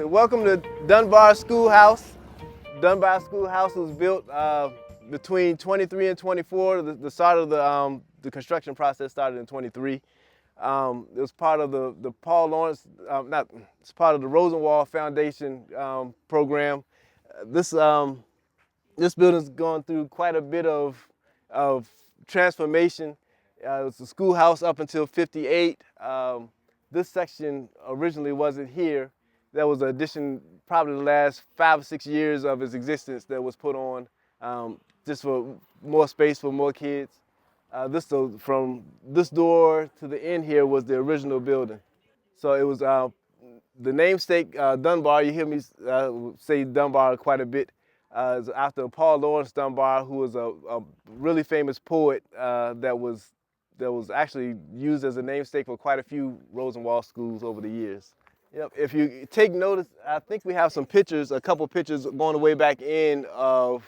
So welcome to Dunbar Schoolhouse. Dunbar Schoolhouse was built between 23 and 24. The start of the construction process started in 23. It was part of the Paul Lawrence, it's part of the Rosenwald Foundation program. This building's gone through quite a bit of transformation. It was a schoolhouse up until 58. This section originally wasn't here. There was an addition probably the last 5 or 6 years of its existence that was put on just for more space for more kids. From this door to the end here was the original building. So it was the namesake Dunbar. You hear me say Dunbar quite a bit. Is after Paul Lawrence Dunbar, who was a really famous poet that was actually used as a namesake for quite a few Rosenwald schools over the years. Yep. If you take notice, I think we have some pictures, a couple pictures going way back in of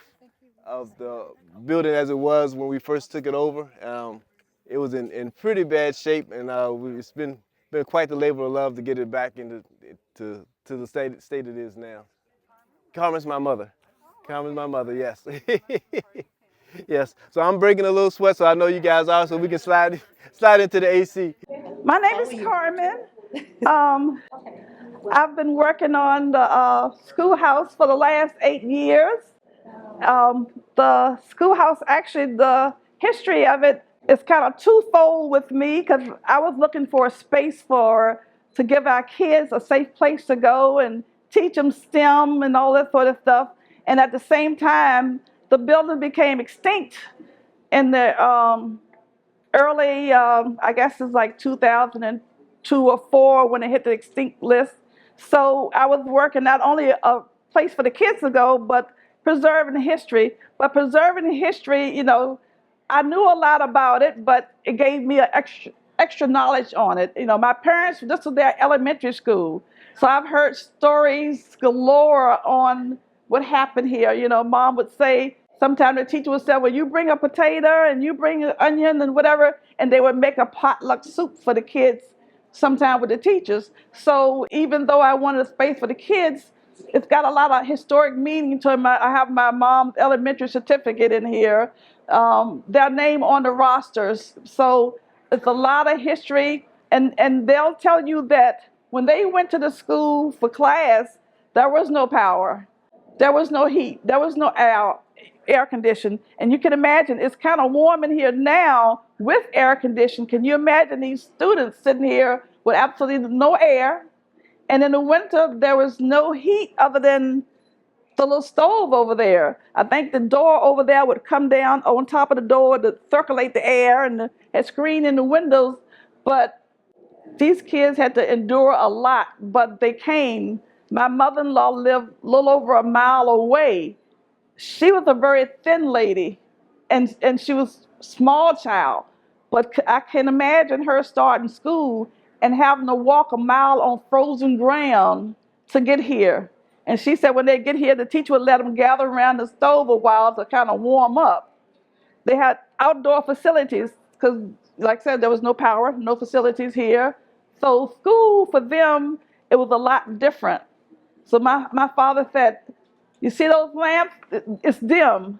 the building as it was when we first took it over. It was in pretty bad shape, and it's been quite the labor of love to get it back into to the state it is now. Carmen's my mother. Carmen's my mother. Yes. Yes. So I'm breaking a little sweat, so I know you guys are, so we can slide into the AC. My name is Carmen. I've been working on the schoolhouse for the last 8 years. The schoolhouse, actually, the history of it is kind of twofold with me because I was looking for a space to give our kids a safe place to go and teach them STEM and all that sort of stuff. And at the same time, the building became extinct in the early, I guess it's like 2002 or 4 when it hit the extinct list. So I was working not only a place for the kids to go, but preserving the history. But preserving the history, I knew a lot about it, but it gave me an extra knowledge on it. My parents, this was their elementary school. So I've heard stories galore on what happened here. Mom would say, sometimes the teacher would say, well, you bring a potato and you bring an onion and whatever, and they would make a potluck soup for the kids, sometimes with the teachers. So even though I wanted a space for the kids, it's got a lot of historic meaning to it. I have my mom's elementary certificate in here, their name on the rosters. So it's a lot of history, and they'll tell you that when they went to the school for class, there was no power, there was no heat, there was no air conditioning. And you can imagine it's kind of warm in here now with air conditioning. Can you imagine these students sitting here with absolutely no air? And in the winter, there was no heat other than the little stove over there. I think the door over there would come down on top of the door to circulate the air and a screen in the windows. But these kids had to endure a lot, but they came. My mother-in-law lived a little over a mile away. She was a very thin lady, and she was a small child. But I can imagine her starting school and having to walk a mile on frozen ground to get here. And she said when they get here, the teacher would let them gather around the stove a while to kind of warm up. They had outdoor facilities because, like I said, there was no power, no facilities here. So school for them, it was a lot different. So my father said, you see those lamps? It's dim,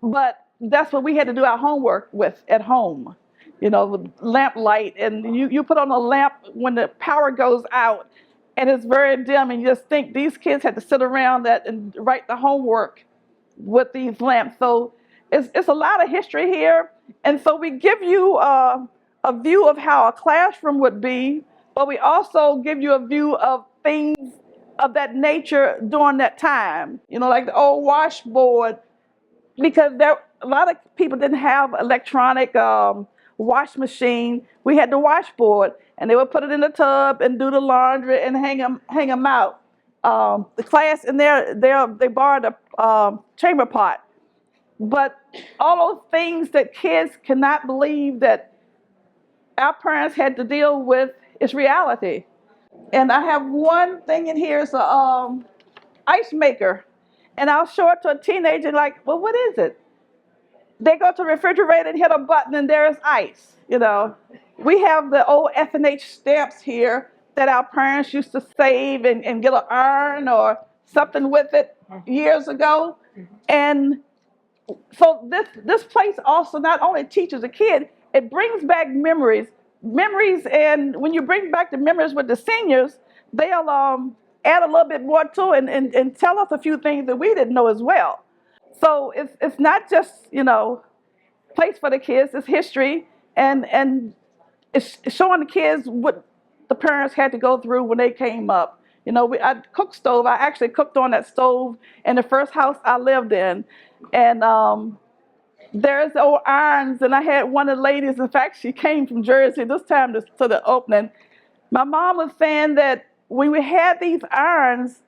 but that's what we had to do our homework with at home. With lamp light, and you put on a lamp when the power goes out, and it's very dim, and you just think these kids had to sit around that and write the homework with these lamps. So it's a lot of history here, and so we give you a view of how a classroom would be, but we also give you a view of things of that nature during that time. Like the old washboard, because a lot of people didn't have electronic wash machine. We had the washboard, and they would put it in the tub and do the laundry and hang them out. The class in there, they borrowed a chamber pot. But all those things that kids cannot believe that our parents had to deal with is reality. And I have one thing in here, it's a ice maker. And I'll show it to a teenager like, well, what is it? They go to the refrigerator and hit a button and there's ice. We have the old F&H stamps here that our parents used to save and get an urn or something with it years ago. And so this place also not only teaches a kid, it brings back memories. And when you bring back the memories with the seniors, they'll add a little bit more to it and tell us a few things that we didn't know as well. So it's not just, place for the kids, it's history, and it's showing the kids what the parents had to go through when they came up. I cook stove. I actually cooked on that stove in the first house I lived in. And there's old irons, and I had one of the ladies, in fact, she came from Jersey this time to the opening. My mom was saying that when we had these irons,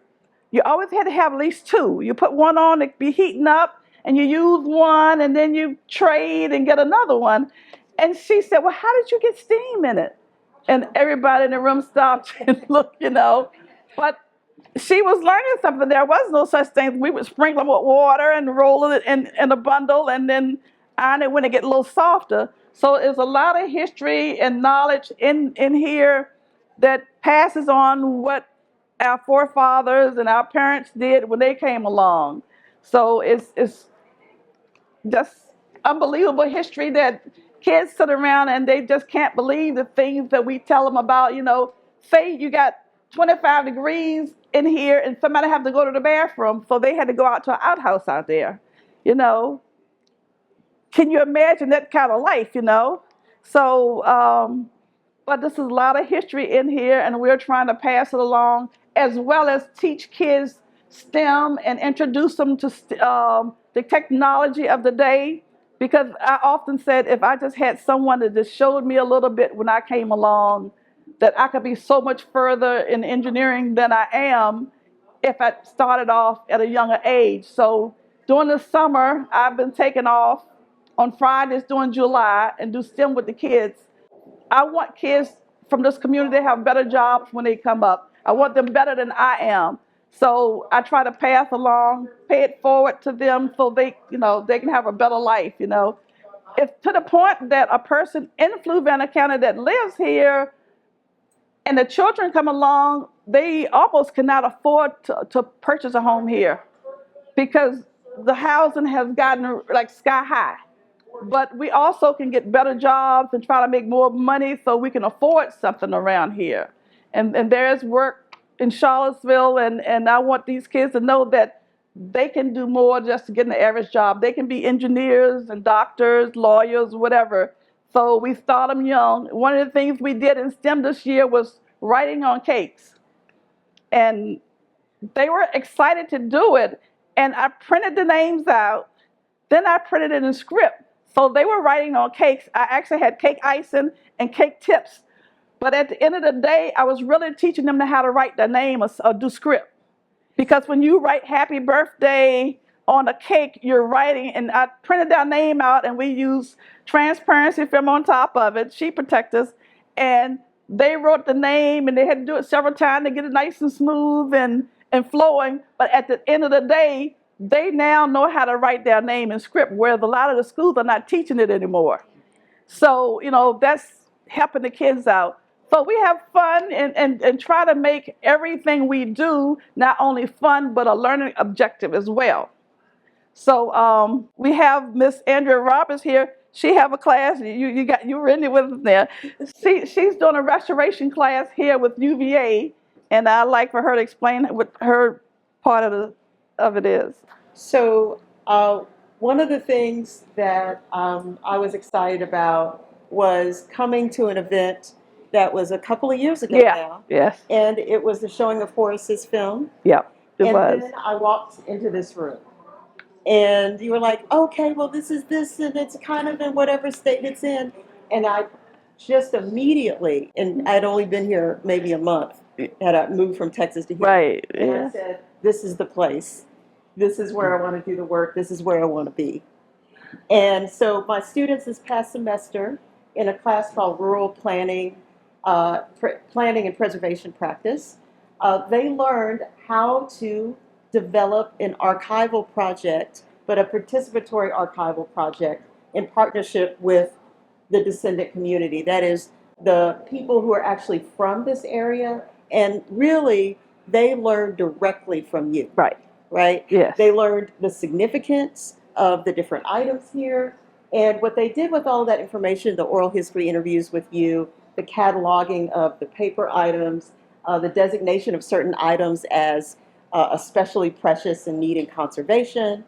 you always had to have at least two. You put one on, it be heating up, and you use one, and then you trade and get another one. And she said, well, how did you get steam in it? And everybody in the room stopped and looked, But she was learning something. There was no such thing. We would sprinkle them with water and roll it in a bundle and then iron it when it get a little softer. So there's a lot of history and knowledge in here that passes on what our forefathers and our parents did when they came along. So it's just unbelievable history that kids sit around and they just can't believe the things that we tell them about. Say you got 25 degrees in here and somebody have to go to the bathroom, so they had to go out to an outhouse out there. Can you imagine that kind of life? So but this is a lot of history in here, and we're trying to pass it along, as well as teach kids STEM and introduce them to the technology of the day. Because I often said, if I just had someone that just showed me a little bit when I came along, that I could be so much further in engineering than I am if I started off at a younger age. So during the summer, I've been taking off on Fridays during July and do STEM with the kids. I want kids from this community to have better jobs when they come up. I want them better than I am. So I try to pass along, pay it forward to them so they can have a better life. It's to the point that a person in Fluvanna County that lives here and the children come along, they almost cannot afford to purchase a home here because the housing has gotten like sky high. But we also can get better jobs and try to make more money so we can afford something around here. And there's work in Charlottesville, and I want these kids to know that they can do more just to get an average job. They can be engineers and doctors, lawyers, whatever. So we start them young. One of the things we did in STEM this year was writing on cakes. And they were excited to do it. And I printed the names out. Then I printed it in script. So they were writing on cakes. I actually had cake icing and cake tips. But at the end of the day, I was really teaching them how to write their name or do script. Because when you write happy birthday on a cake, you're writing, and I printed their name out, and we used transparency film on top of it, sheet protectors, and they wrote the name, and they had to do it several times to get it nice and smooth and flowing. But at the end of the day, they now know how to write their name in script, whereas a lot of the schools are not teaching it anymore. So, that's helping the kids out. So we have fun and try to make everything we do not only fun, but a learning objective as well. So we have Miss Andrea Roberts here. She have a class. You were in it with us there. She's doing a restoration class here with UVA, and I'd like for her to explain what her part of it is. So one of the things that I was excited about was coming to an event that was a couple of years ago now. Yes. And it was the showing of Horace's film. Yep, it was. And then I walked into this room. And you were like, okay, well, this is this, and it's kind of in whatever state it's in. And I just immediately, and I'd only been here maybe a month, had I moved from Texas to here. Right, and yeah. I said, this is the place. This is where I want to do the work. This is where I want to be. And so my students this past semester in a class called Rural Planning, Planning and Preservation Practice, they learned how to develop an archival project, but a participatory archival project in partnership with the descendant community. That is, the people who are actually from this area, and really, they learn directly from you, Right. right? Yes. They learned the significance of the different items here. And what they did with all that information, the oral history interviews with you, the cataloging of the paper items, the designation of certain items as especially precious and needing conservation,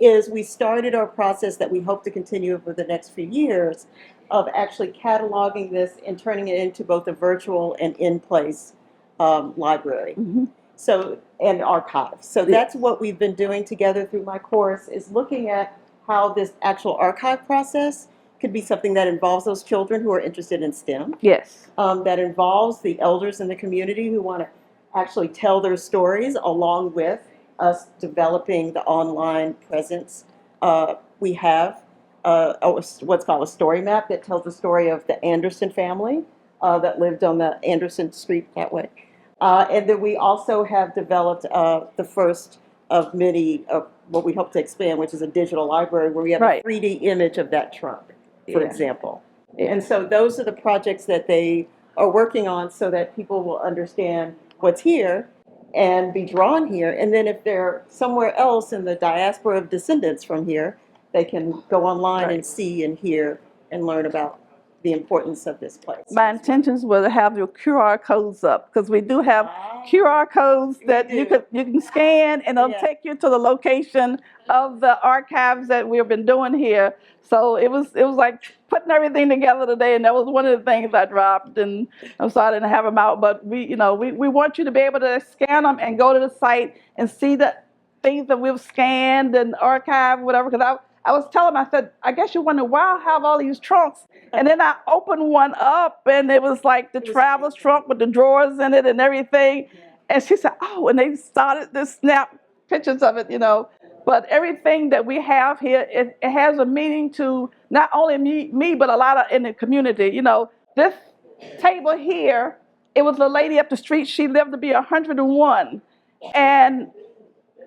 is we started our process that we hope to continue over the next few years of actually cataloging this and turning it into both a virtual and in-place library. Mm-hmm. So, and archive. So that's what we've been doing together through my course, is looking at how this actual archive process could be something that involves those children who are interested in STEM. Yes. That involves the elders in the community who want to actually tell their stories along with us developing the online presence. We have what's called a story map that tells the story of the Anderson family that lived on the Anderson Street that way. And then we also have developed the first of many of what we hope to expand, which is a digital library where we have Right. a 3D image of that trunk, for Yeah. example. Yeah. And so those are the projects that they are working on so that people will understand what's here and be drawn here. And then if they're somewhere else in the diaspora of descendants from here, they can go online Right. and see and hear and learn about the importance of this place. My intentions were to have your QR codes up, because we do have QR codes that you can scan, and it'll Yeah. take you to the location of the archives that we've been doing here. So it was like putting everything together today, and that was one of the things I dropped, and I'm sorry I didn't have them out. But we want you to be able to scan them and go to the site and see the things that we've scanned and archived, whatever. Because I was telling them, I said, I guess you wonder why I have all these trunks. And then I opened one up, and it was like the traveler's trunk with the drawers in it and everything. And she said, oh, and they started to snap pictures of it, But everything that we have here, it has a meaning to not only me, but a lot of in the community. This table here, it was a lady up the street. She lived to be 101. And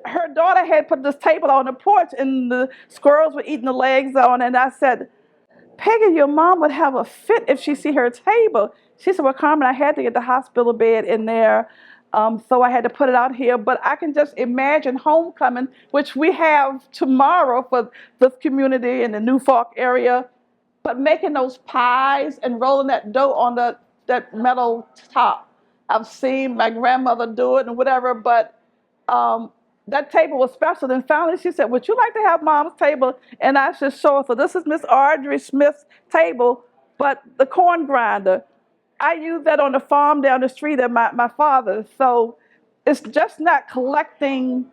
her daughter had put this table on the porch, and the squirrels were eating the legs on. And I said, Peggy, your mom would have a fit if she see her table. She said, well, Carmen, I had to get the hospital bed in there, so I had to put it out here. But I can just imagine homecoming, which we have tomorrow for this community in the New Fork area, but making those pies and rolling that dough on that metal top. I've seen my grandmother do it and whatever, but that table was special. Then finally she said, would you like to have Mom's table? And I said, sure. So this is Miss Audrey Smith's table, but the corn grinder, I use that on the farm down the street at my father's. So it's just not collecting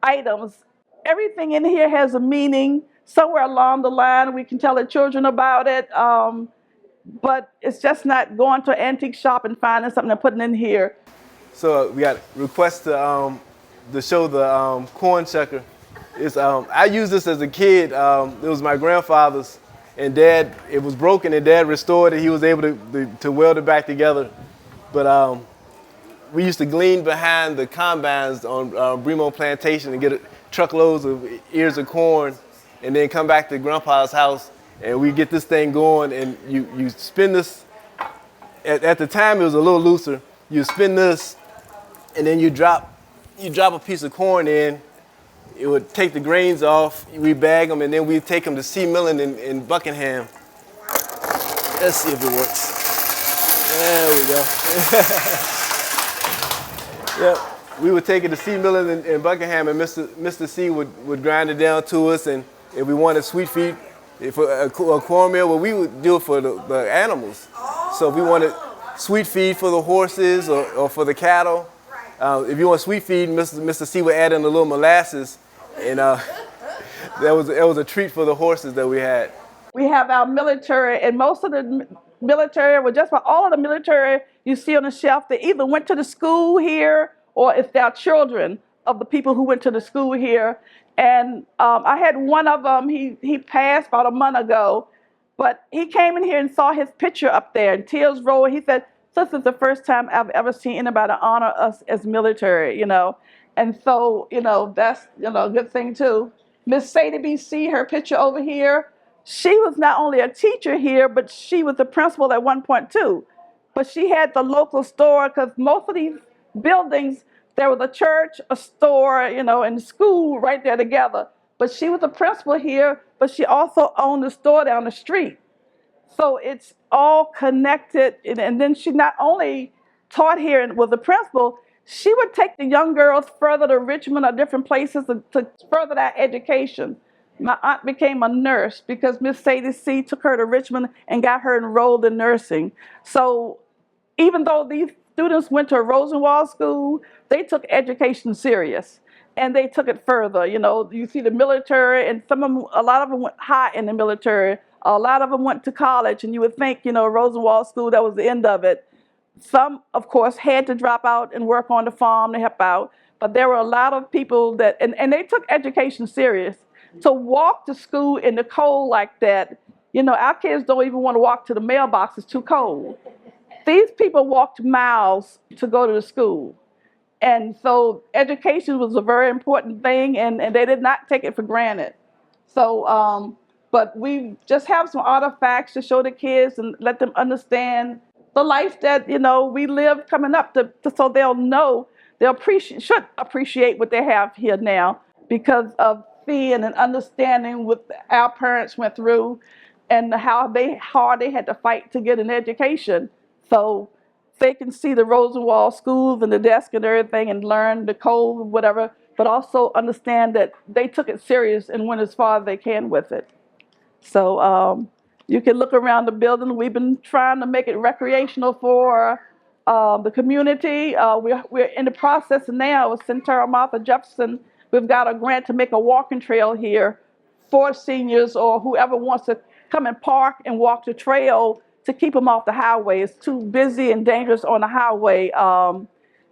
items. Everything in here has a meaning. Somewhere along the line, we can tell the children about it. But it's just not going to an antique shop and finding something and putting in here. So we got requests to show the corn chucker. I used this as a kid. It was my grandfather's, and Dad, it was broken, and Dad restored it. He was able to weld it back together. But we used to glean behind the combines on Bremo Plantation and get truckloads of ears of corn, and then come back to Grandpa's house, and we get this thing going, and you spin this. At the time, it was a little looser. You spin this, and then you drop a piece of corn in. It would take the grains off. We bag them, and then we take them to C Milling in Buckingham. Let's see if it works. There we go. Yep. We would take it to C Milling in Buckingham, and Mr. C would grind it down to us. And if we wanted sweet feed, for a cornmeal, well, we would do it for the animals. So if we wanted sweet feed for the horses or for the cattle, if you want sweet feed, Mr. C would add in a little molasses, and that was a treat for the horses that we had. We have our military, and most of the military, well, just about all of the military you see on the shelf, they either went to the school here or it's their children of the people who went to the school here. And I had one of them, he passed about a month ago, but he came in here and saw his picture up there, and tears rolled. He said, this is the first time I've ever seen anybody honor us as military, And so, that's, a good thing too. Miss Sadie BC, her picture over here, She was not only a teacher here, but she was the principal at one point too. But she had the local store because most of these buildings, there was a church, a store, and school right there together. But she was the principal here, but she also owned the store down the street. So it's all connected. And then she not only taught here and was a principal, she would take the young girls further to Richmond or different places to further that education. My aunt became a nurse because Miss Sadie C. took her to Richmond and got her enrolled in nursing. So even though these students went to a Rosenwald school, they took education serious. And they took it further. You see the military, and a lot of them went high in the military. A lot of them went to college, and you would think, Rosenwald School, that was the end of it. Some, of course, had to drop out and work on the farm to help out. But there were a lot of people that, and they took education serious. To walk to school in the cold like that, our kids don't even want to walk to the mailbox. It's too cold. These people walked miles to go to the school. And so education was a very important thing, and they did not take it for granted. So, but we just have some artifacts to show the kids and let them understand the life that, we live coming up so they'll know, should appreciate what they have here now because of seeing and understanding what our parents went through and how hard they had to fight to get an education. So they can see the Rosenwald schools and the desk and everything and learn the code, whatever, but also understand that they took it serious and went as far as they can with it. So you can look around the building. We've been trying to make it recreational for the community. We're in the process now with Centennial Martha Jefferson. We've got a grant to make a walking trail here for seniors or whoever wants to come and park and walk the trail to keep them off the highway. It's too busy and dangerous on the highway.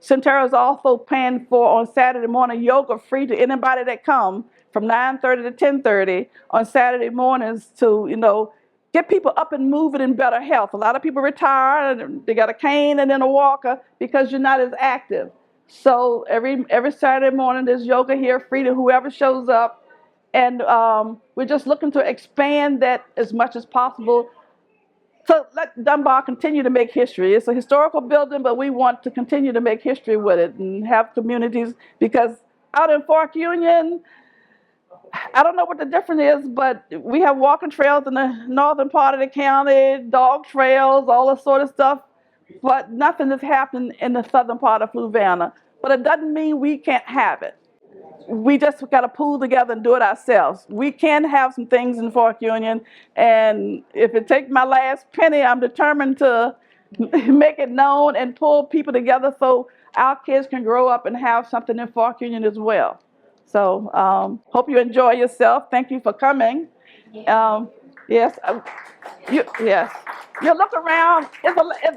Centennial is also paying for on Saturday morning yoga free to anybody that come from 9:30 to 10:30 on Saturday mornings to get people up and moving in better health. A lot of people retire and they got a cane and then a walker because you're not as active. So every Saturday morning there's yoga here free to whoever shows up, and we're just looking to expand that as much as possible. So let Dunbar continue to make history. It's a historical building, but we want to continue to make history with it and have communities, because out in Fork Union, I don't know what the difference is, but we have walking trails in the northern part of the county, dog trails, all that sort of stuff, but nothing is happening in the southern part of Fluvanna. But it doesn't mean we can't have it. We just got to pull together and do it ourselves. We can have some things in Fork Union, and if it takes my last penny, I'm determined to make it known and pull people together so our kids can grow up and have something in Fork Union as well. So hope you enjoy yourself. Thank you for coming. Yes, yes. You look around.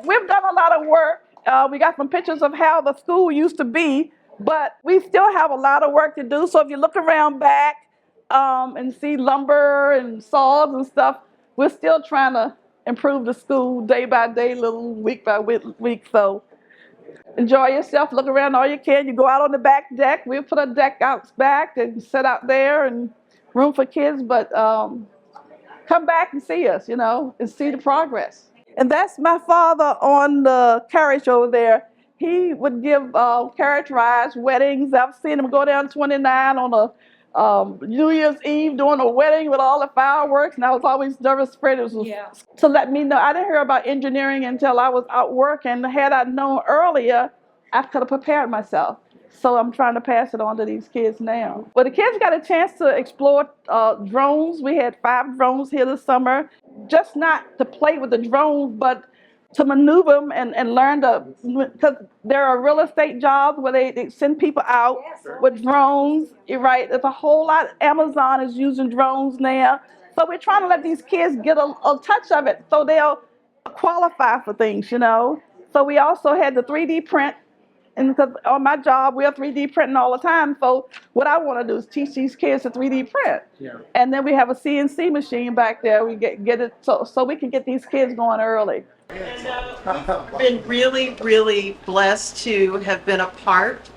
We've done a lot of work. We got some pictures of how the school used to be. But we still have a lot of work to do. So if you look around back and see lumber and saws and stuff, we're still trying to improve the school day by day, little week by week. So enjoy yourself. Look around all you can. You go out on the back deck. We'll put a deck out back and sit out there and room for kids. But come back and see us, and see the progress. And that's my father on the carriage over there. He would give carriage rides, weddings. I've seen him go down 29 on a New Year's Eve doing a wedding with all the fireworks, and I was always nervous, afraid it was to let me know. I didn't hear about engineering until I was out working. Had I known earlier, I could have prepared myself. So I'm trying to pass it on to these kids now. Well, the kids got a chance to explore drones. We had 5 drones here this summer, just not to play with the drones, but to maneuver them and learn because there are real estate jobs where they send people out with drones. You're right. There's a whole lot. Amazon is using drones now. So we're trying to let these kids get a touch of it so they'll qualify for things, So we also had the 3D print. And because on my job, we're 3D printing all the time. So what I want to do is teach these kids to 3D print. Yeah. And then we have a CNC machine back there. We get it so we can get these kids going early. And we've been really, really blessed to have been a part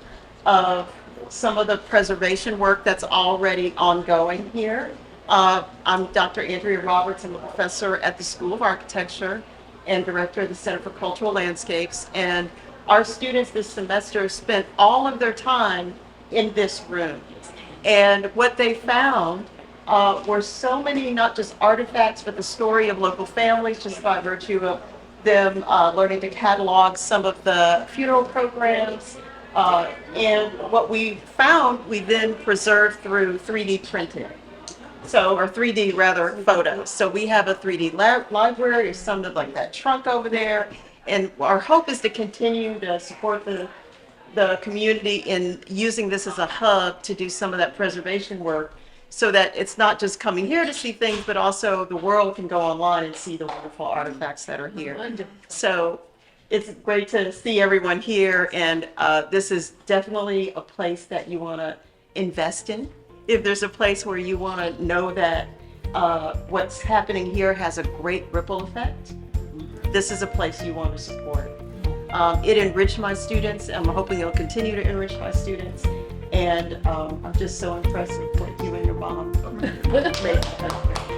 of some of the preservation work that's already ongoing here. I'm Dr. Andrea Roberts. I'm a professor at the School of Architecture and director of the Center for Cultural Landscapes. And our students this semester spent all of their time in this room. And what they found were so many, not just artifacts, but the story of local families, just by virtue of them learning to catalog some of the funeral programs. And what we found, we then preserved through 3D printing. So, or 3D rather, photos. So we have a 3D library, or some of like that trunk over there. And our hope is to continue to support the community in using this as a hub to do some of that preservation work, so that it's not just coming here to see things, but also the world can go online and see the wonderful artifacts that are here. So it's great to see everyone here, and this is definitely a place that you want to invest in. If there's a place where you want to know that what's happening here has a great ripple effect, this is a place you want to support. It enriched my students. I'm hoping it'll continue to enrich my students. And I'm just so impressed with what you and your mom made.